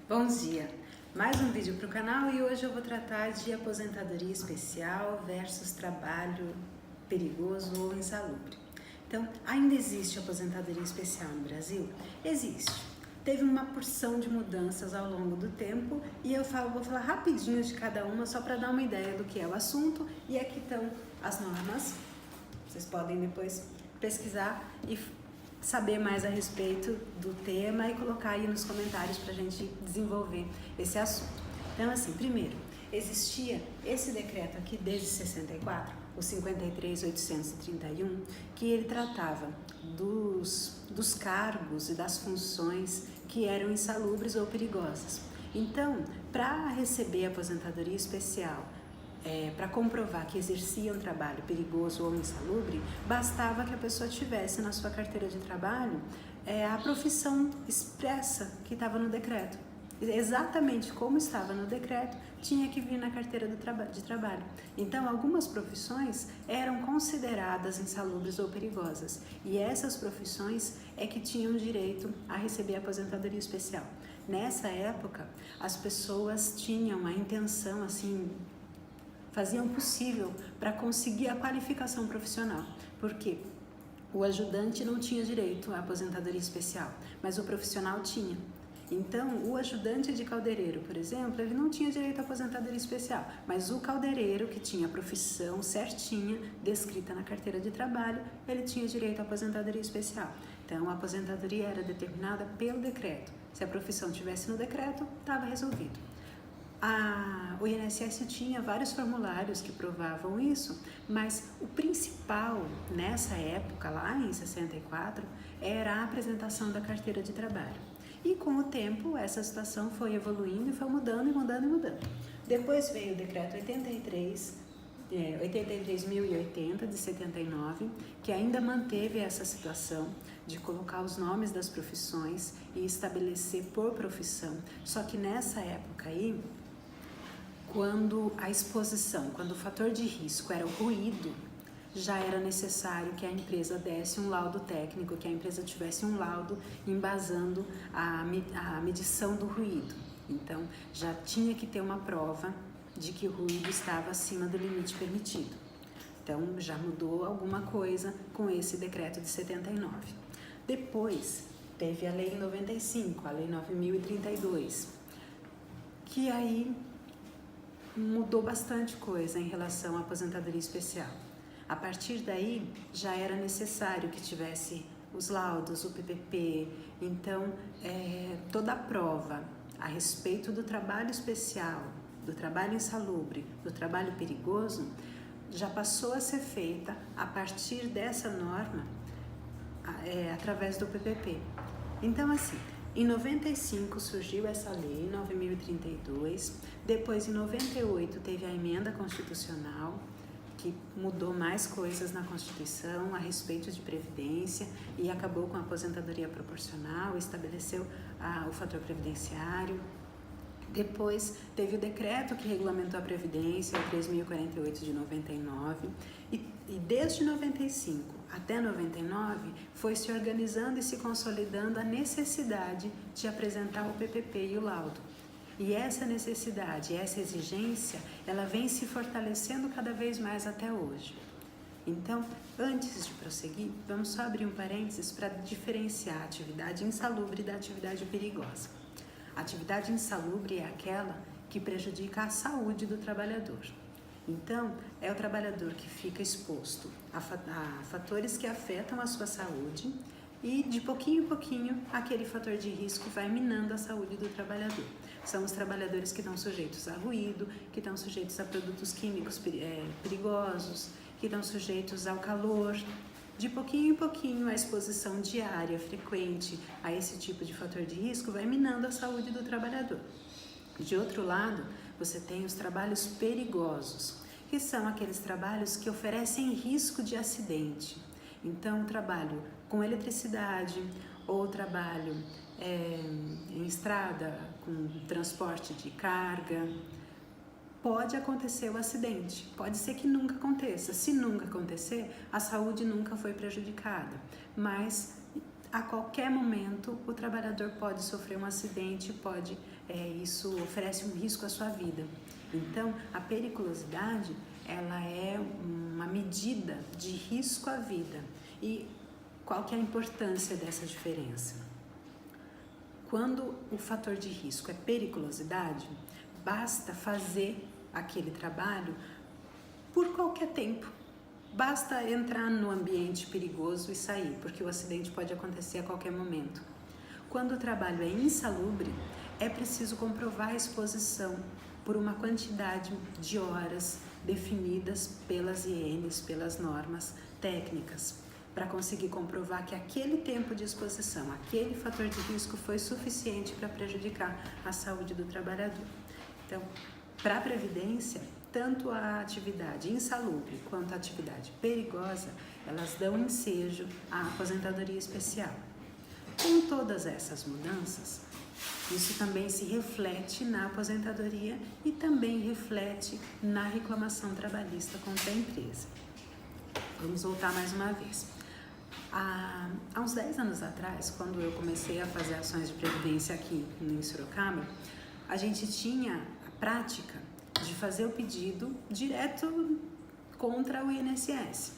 Bom dia! Mais um vídeo para o canal e hoje eu vou tratar de aposentadoria especial versus trabalho perigoso ou insalubre. Então, ainda existe aposentadoria especial no Brasil? Existe. Teve uma porção de mudanças ao longo do tempo e vou falar rapidinho de cada uma só para dar uma ideia do que é o assunto, e aqui estão as normas. Vocês podem depois pesquisar e saber mais a respeito do tema e colocar aí nos comentários para a gente desenvolver esse assunto. Então, assim, primeiro, existia esse decreto aqui desde 64, o 53.831, que ele tratava dos cargos e das funções que eram insalubres ou perigosas. Então, para receber a aposentadoria especial, para comprovar que exercia um trabalho perigoso ou insalubre, bastava que a pessoa tivesse na sua carteira de trabalho a profissão expressa que estava no decreto. Exatamente como estava no decreto, tinha que vir na carteira de trabalho. Então, algumas profissões eram consideradas insalubres ou perigosas, e essas profissões é que tinham direito a receber a aposentadoria especial. Nessa época, as pessoas tinham a intenção, assim, faziam o possível para conseguir a qualificação profissional, porque o ajudante não tinha direito à aposentadoria especial, mas o profissional tinha. Então, o ajudante de caldeireiro, por exemplo, ele não tinha direito à aposentadoria especial, mas o caldeireiro, que tinha a profissão certinha, descrita na carteira de trabalho, ele tinha direito à aposentadoria especial. Então, a aposentadoria era determinada pelo decreto. Se a profissão estivesse no decreto, estava resolvido. O INSS tinha vários formulários que provavam isso, mas o principal nessa época, lá em 64, era a apresentação da carteira de trabalho. E com o tempo, essa situação foi evoluindo e foi mudando e mudando e mudando. Depois veio o decreto 83.080 de 79, que ainda manteve essa situação de colocar os nomes das profissões e estabelecer por profissão. Só que nessa época aí, quando a exposição, quando o fator de risco era o ruído, já era necessário que a empresa desse um laudo técnico, que a empresa tivesse um laudo embasando a medição do ruído. Então, já tinha que ter uma prova de que o ruído estava acima do limite permitido. Então, já mudou alguma coisa com esse decreto de 79. Depois, teve a lei 95, a lei 9.032, que aí mudou bastante coisa em relação à aposentadoria especial. A partir daí, já era necessário que tivesse os laudos, o PPP. Então, toda a prova a respeito do trabalho especial, do trabalho insalubre, do trabalho perigoso, já passou a ser feita a partir dessa norma, através do PPP. Então, assim, em 95 surgiu essa lei 9.032, depois em 98 teve a emenda constitucional, que mudou mais coisas na Constituição a respeito de previdência e acabou com a aposentadoria proporcional, estabeleceu o fator previdenciário. Depois teve o decreto que regulamentou a Previdência, o 3.048 de 99, e desde 95 até 99 foi se organizando e se consolidando a necessidade de apresentar o PPP e o laudo. E essa necessidade, essa exigência, ela vem se fortalecendo cada vez mais até hoje. Então, antes de prosseguir, vamos só abrir um parênteses para diferenciar a atividade insalubre da atividade perigosa. A atividade insalubre é aquela que prejudica a saúde do trabalhador. Então, é o trabalhador que fica exposto a fatores que afetam a sua saúde e, de pouquinho em pouquinho, aquele fator de risco vai minando a saúde do trabalhador. São os trabalhadores que estão sujeitos a ruído, que estão sujeitos a produtos químicos perigosos, que estão sujeitos ao calor. De pouquinho em pouquinho, a exposição diária, frequente a esse tipo de fator de risco vai minando a saúde do trabalhador. De outro lado, você tem os trabalhos perigosos, que são aqueles trabalhos que oferecem risco de acidente. Então, trabalho com eletricidade ou trabalho em estrada, com transporte de carga, pode acontecer o acidente, pode ser que nunca aconteça. Se nunca acontecer, a saúde nunca foi prejudicada, mas a qualquer momento o trabalhador pode sofrer um acidente, isso oferece um risco à sua vida. Então, a periculosidade, ela é uma medida de risco à vida. E qual que é a importância dessa diferença? Quando o fator de risco é periculosidade, basta fazer aquele trabalho por qualquer tempo. Basta entrar no ambiente perigoso e sair, porque o acidente pode acontecer a qualquer momento. Quando o trabalho é insalubre, é preciso comprovar a exposição por uma quantidade de horas definidas pelas INs, pelas normas técnicas, para conseguir comprovar que aquele tempo de exposição, aquele fator de risco foi suficiente para prejudicar a saúde do trabalhador. Então, para a Previdência, tanto a atividade insalubre quanto a atividade perigosa, elas dão ensejo à aposentadoria especial. Com todas essas mudanças, isso também se reflete na aposentadoria e também reflete na reclamação trabalhista contra a empresa. Vamos voltar mais uma vez. Há uns 10 anos atrás, quando eu comecei a fazer ações de previdência aqui em Sorocaba, a gente tinha a prática de fazer o pedido direto contra o INSS.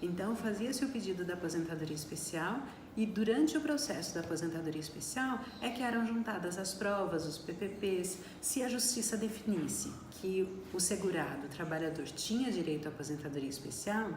Então, fazia-se o pedido da aposentadoria especial e durante o processo da aposentadoria especial é que eram juntadas as provas, os PPPs. Se a justiça definisse que o segurado, o trabalhador, tinha direito à aposentadoria especial,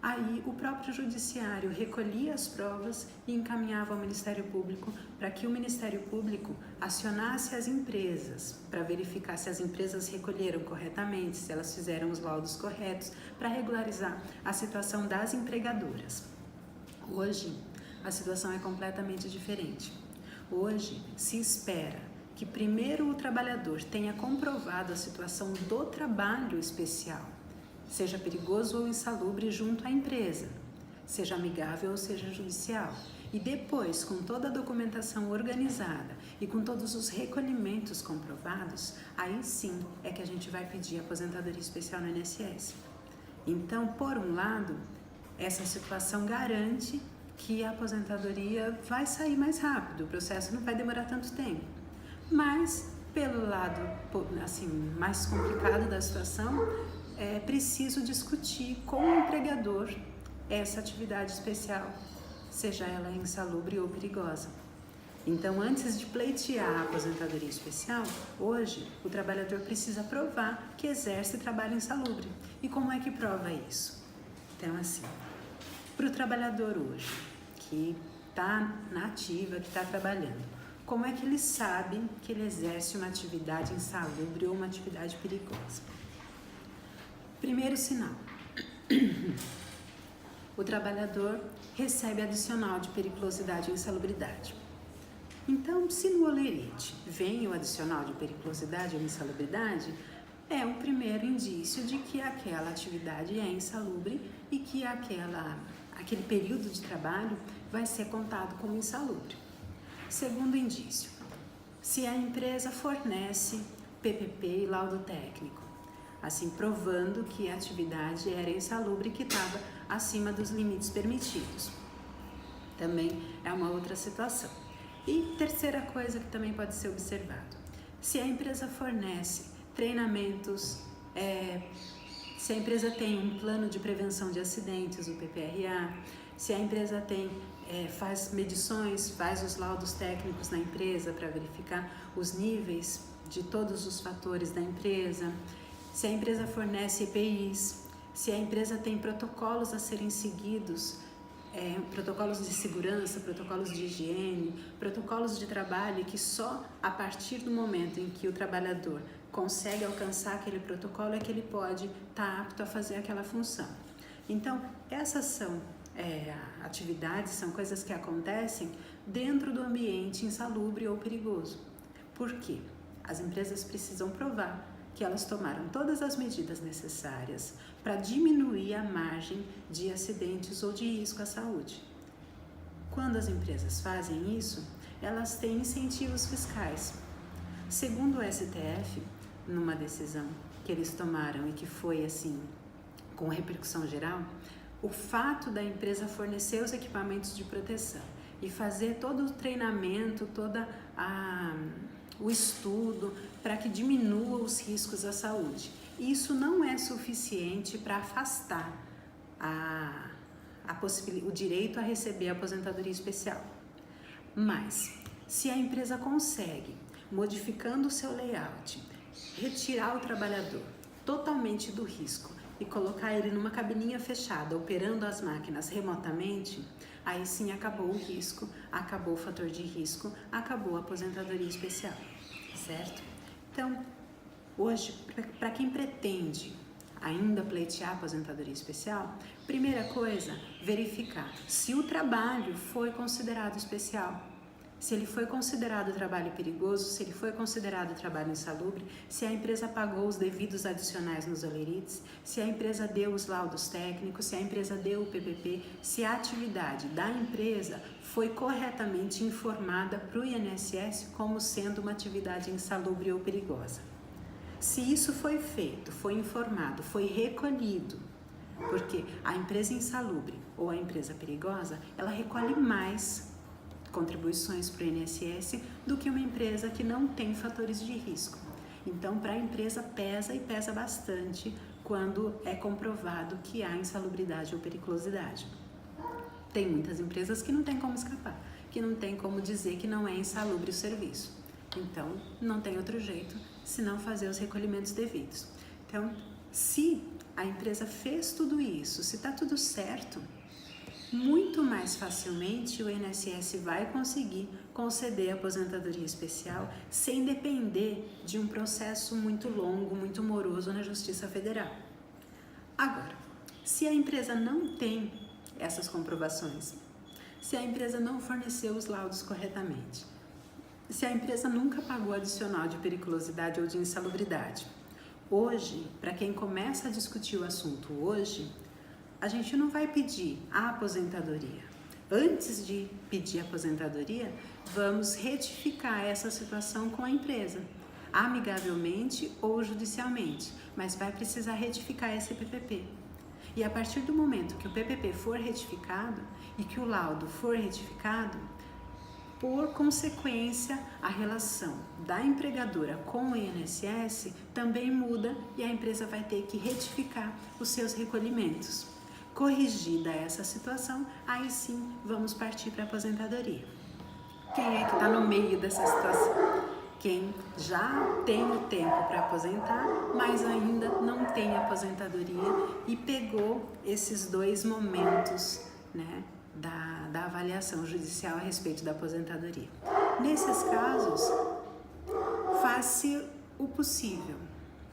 aí o próprio judiciário recolhia as provas e encaminhava ao Ministério Público para que o Ministério Público acionasse as empresas para verificar se as empresas recolheram corretamente, se elas fizeram os laudos corretos, para regularizar a situação das empregadoras. Hoje, a situação é completamente diferente. Hoje, se espera que primeiro o trabalhador tenha comprovado a situação do trabalho especial, seja perigoso ou insalubre, junto à empresa, seja amigável ou seja judicial. E depois, com toda a documentação organizada e com todos os recolhimentos comprovados, aí sim é que a gente vai pedir aposentadoria especial no INSS. Então, por um lado, essa situação garante que a aposentadoria vai sair mais rápido, o processo não vai demorar tanto tempo. Mas, pelo lado assim, mais complicado da situação, é preciso discutir com o empregador essa atividade especial, seja ela insalubre ou perigosa. Então, antes de pleitear a aposentadoria especial, hoje o trabalhador precisa provar que exerce trabalho insalubre. E como é que prova isso? Então, assim, para o trabalhador hoje, que está na ativa, que está trabalhando, como é que ele sabe que ele exerce uma atividade insalubre ou uma atividade perigosa? Primeiro sinal, o trabalhador recebe adicional de periculosidade e insalubridade. Então, se no olerite vem o adicional de periculosidade ou insalubridade, é um primeiro indício de que aquela atividade é insalubre e que aquele período de trabalho vai ser contado como insalubre. Segundo indício, se a empresa fornece PPP e laudo técnico, assim provando que a atividade era insalubre e que estava acima dos limites permitidos. Também é uma outra situação. E terceira coisa que também pode ser observado, se a empresa fornece treinamentos, se a empresa tem um plano de prevenção de acidentes, o PPRA, se a empresa faz medições, faz os laudos técnicos na empresa para verificar os níveis de todos os fatores da empresa, se a empresa fornece EPIs, se a empresa tem protocolos a serem seguidos, protocolos de segurança, protocolos de higiene, protocolos de trabalho, que só a partir do momento em que o trabalhador consegue alcançar aquele protocolo é que ele pode estar apto a fazer aquela função. Então, essas são atividades, são coisas que acontecem dentro do ambiente insalubre ou perigoso. Por quê? As empresas precisam provar que elas tomaram todas as medidas necessárias para diminuir a margem de acidentes ou de risco à saúde. Quando as empresas fazem isso, elas têm incentivos fiscais. Segundo o STF, numa decisão que eles tomaram e que foi assim, com repercussão geral, o fato da empresa fornecer os equipamentos de proteção e fazer todo o treinamento, o estudo para que diminua os riscos à saúde. Isso não é suficiente para afastar o direito a receber a aposentadoria especial. Mas, se a empresa consegue, modificando o seu layout, retirar o trabalhador totalmente do risco e colocar ele numa cabininha fechada, operando as máquinas remotamente, aí sim acabou o risco, acabou o fator de risco, acabou a aposentadoria especial, certo? Então, hoje, para quem pretende ainda pleitear a aposentadoria especial, primeira coisa, verificar se o trabalho foi considerado especial. Se ele foi considerado trabalho perigoso, se ele foi considerado trabalho insalubre, se a empresa pagou os devidos adicionais nos olerites, se a empresa deu os laudos técnicos, se a empresa deu o PPP, se a atividade da empresa foi corretamente informada para o INSS como sendo uma atividade insalubre ou perigosa. Se isso foi feito, foi informado, foi recolhido, porque a empresa insalubre ou a empresa perigosa, ela recolhe mais contribuições para o INSS do que uma empresa que não tem fatores de risco. Então, para a empresa pesa e pesa bastante quando é comprovado que há insalubridade ou periculosidade. Tem muitas empresas que não tem como escapar, que não tem como dizer que não é insalubre o serviço. Então, não tem outro jeito senão fazer os recolhimentos devidos. Então, se a empresa fez tudo isso, se está tudo certo, muito mais facilmente o INSS vai conseguir conceder a aposentadoria especial sem depender de um processo muito longo, muito moroso na Justiça Federal. Agora, se a empresa não tem essas comprovações, se a empresa não forneceu os laudos corretamente, se a empresa nunca pagou adicional de periculosidade ou de insalubridade, hoje, para quem começa a discutir o assunto hoje, a gente não vai pedir a aposentadoria. Antes de pedir a aposentadoria, vamos retificar essa situação com a empresa, amigavelmente ou judicialmente, mas vai precisar retificar esse PPP. E a partir do momento que o PPP for retificado e que o laudo for retificado, por consequência, a relação da empregadora com o INSS também muda e a empresa vai ter que retificar os seus recolhimentos. Corrigida essa situação, aí sim vamos partir para a aposentadoria. Quem é que está no meio dessa situação? Quem já tem o tempo para aposentar, mas ainda não tem aposentadoria e pegou esses dois momentos, né, da avaliação judicial a respeito da aposentadoria. Nesses casos, faça o possível.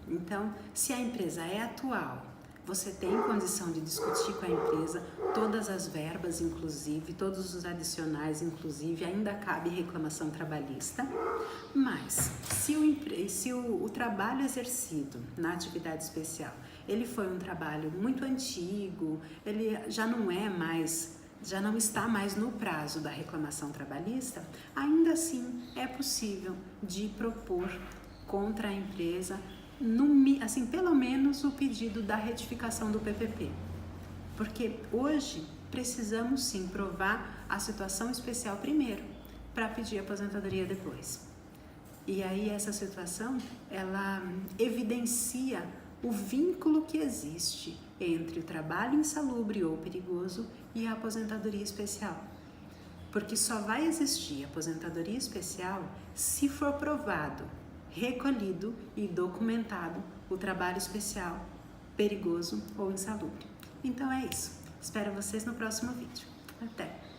Então, se a empresa é atual, você tem condição de discutir com a empresa todas as verbas, inclusive, todos os adicionais, inclusive, ainda cabe reclamação trabalhista, mas se o trabalho exercido na atividade especial, ele foi um trabalho muito antigo, ele já não está mais no prazo da reclamação trabalhista, ainda assim é possível de propor contra a empresa pelo menos o pedido da retificação do PPP. Porque hoje precisamos sim provar a situação especial primeiro, para pedir a aposentadoria depois. E aí essa situação, ela evidencia o vínculo que existe entre o trabalho insalubre ou perigoso e a aposentadoria especial. Porque só vai existir aposentadoria especial se for provado, recolhido e documentado o trabalho especial, perigoso ou insalubre. Então é isso. Espero vocês no próximo vídeo. Até!